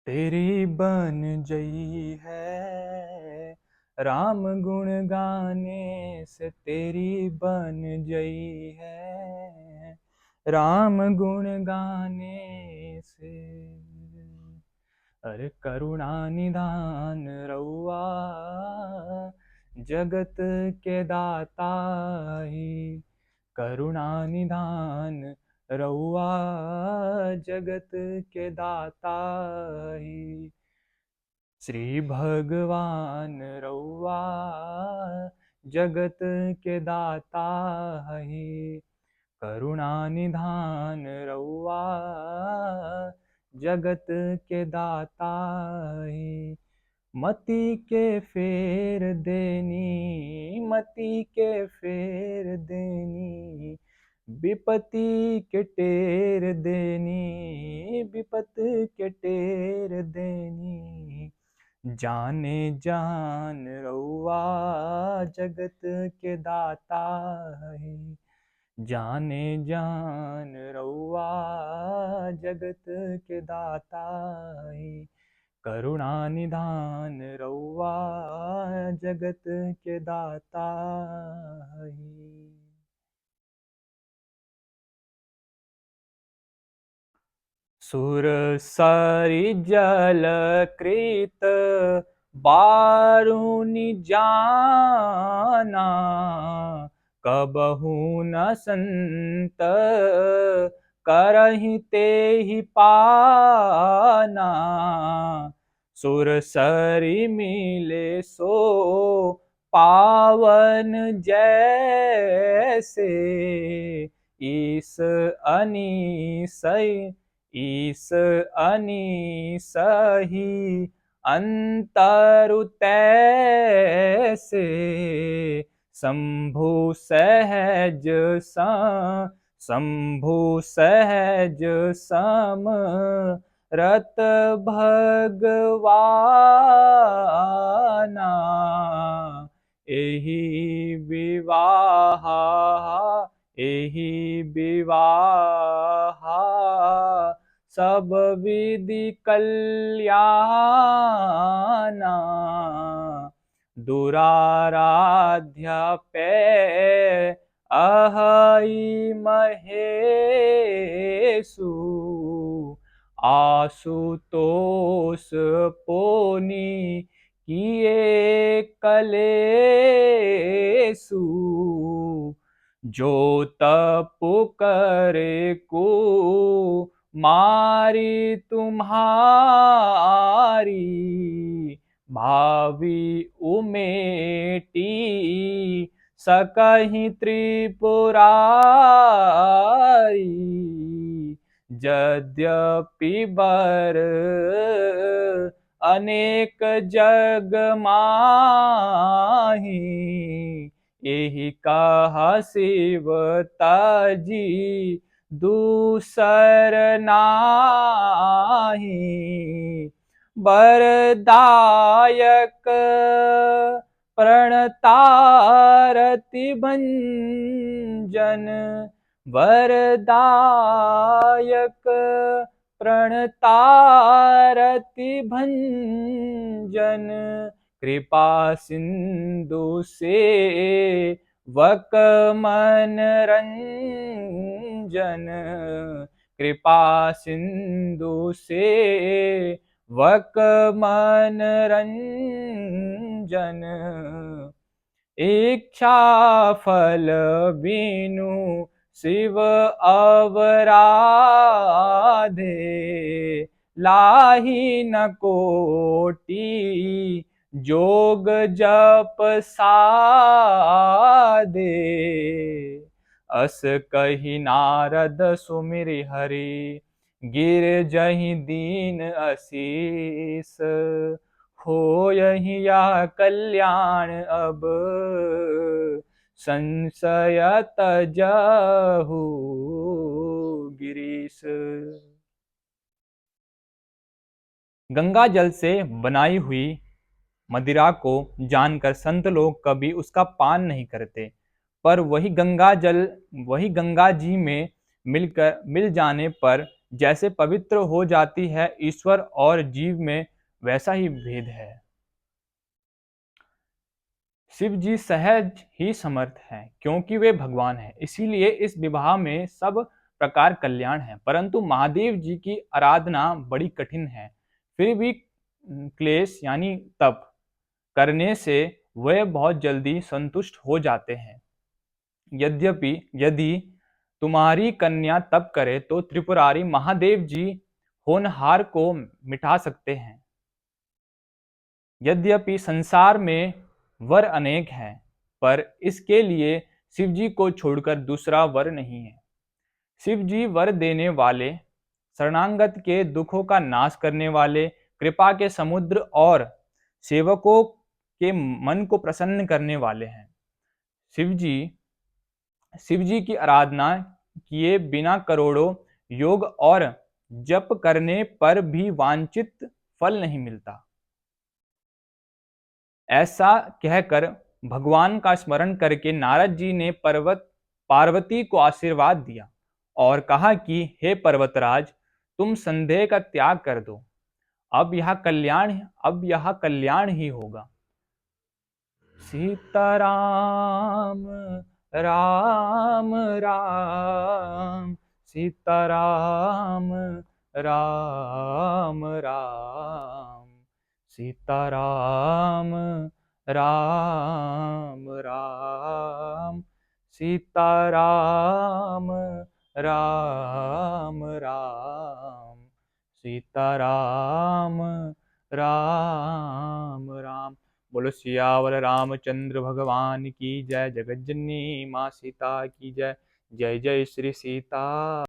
तेरी बन जई है राम गुण गाने से, तेरी बन जई है राम गुण गाने से। अरे करुणा निधान रउआ जगत के दाता ही, करुणा निधान रउआ जगत के दाता ही। श्री भगवान रउआ जगत के दाता ही, करुणा निधान रउआ जगत के दाता ही। मति के फेर देनी, मति के फेर देनी, विपत्ति के टेर देनी, विपत के टेर देनी। जाने जान रउआ जगत के दाता है, जाने जान रउआ जगत के दाता है, करुणा निधान रउआ जगत के दाता है। सुर सरि जल कृत बारुनि जाना, कबहु न संत करहि तेहि पाना। सुर सरि मिले सो पावन जैसे, ईस अनीसय ईस अनीसही अंतरु तैसे। शंभु सहज शंभु सहज सम रत भगवाना। एहि विवाह एहि विवाह सब विधि कल्याणा। दुराराध्य पे अहै महेशु, आशुतोष पोनी किए कलेसु। जो तपु करे को मारी तुम्हारी, भावी उमेटी सकहि त्रिपुरारी। यद्यपि बर अनेक जग माही, एहि कहा शिव ताजी दूसर नाही। वरदायक प्रणतारति भंजन, वरदायक प्रणतारति भंजन। कृपा सिंधु से वक मन रंजन, कृपा सिंधु से वक मन रंजन। इच्छा फल बिनु शिव अवराधे, लाही न कोटि जोग जप साधे। अस कही नारद सुमिरि हरि, गिर जहि दीन असीस। होयहि या कल्याण अब, संशय तजहु गिरीश। गंगा जल से बनाई हुई मदिरा को जानकर संत लोग कभी उसका पान नहीं करते, पर वही गंगा जी में मिल जाने पर जैसे पवित्र हो जाती है ईश्वर और जीव में, वैसा ही भेद है। शिव जी सहज ही समर्थ हैं, क्योंकि वे भगवान हैं, इसीलिए इस विवाह में सब प्रकार कल्याण है। परंतु महादेव जी की आराधना बड़ी कठिन है, फिर भी क्लेश यानी तप करने से वे बहुत जल्दी संतुष्ट हो जाते हैं। यद्यपि यदि तुम्हारी कन्या तप करे तो त्रिपुरारी महादेव जी होनहार को मिटा सकते हैं। यद्यपि संसार में वर अनेक हैं, पर इसके लिए शिव जी को छोड़कर दूसरा वर नहीं है। शिव जी वर देने वाले, शरणागत के दुखों का नाश करने वाले, कृपा के समुद्र और सेवकों के मन को प्रसन्न करने वाले हैं। शिव जी शिव जी की आराधना किए बिना करोड़ों योग और जप करने पर भी वांछित फल नहीं मिलता। ऐसा कहकर भगवान का स्मरण करके नारद जी ने पर्वत पार्वती को आशीर्वाद दिया और कहा कि हे पर्वतराज, तुम संदेह का त्याग कर दो, अब यह कल्याण ही होगा। सीताराम राम राम, सीताराम राम राम, सीताराम राम राम, सीताराम राम राम, सीताराम राम राम। बोलो सियावर रामचंद्र भगवान की जय। जगत जननी माँ सीता की जय। जय जय श्री सीता।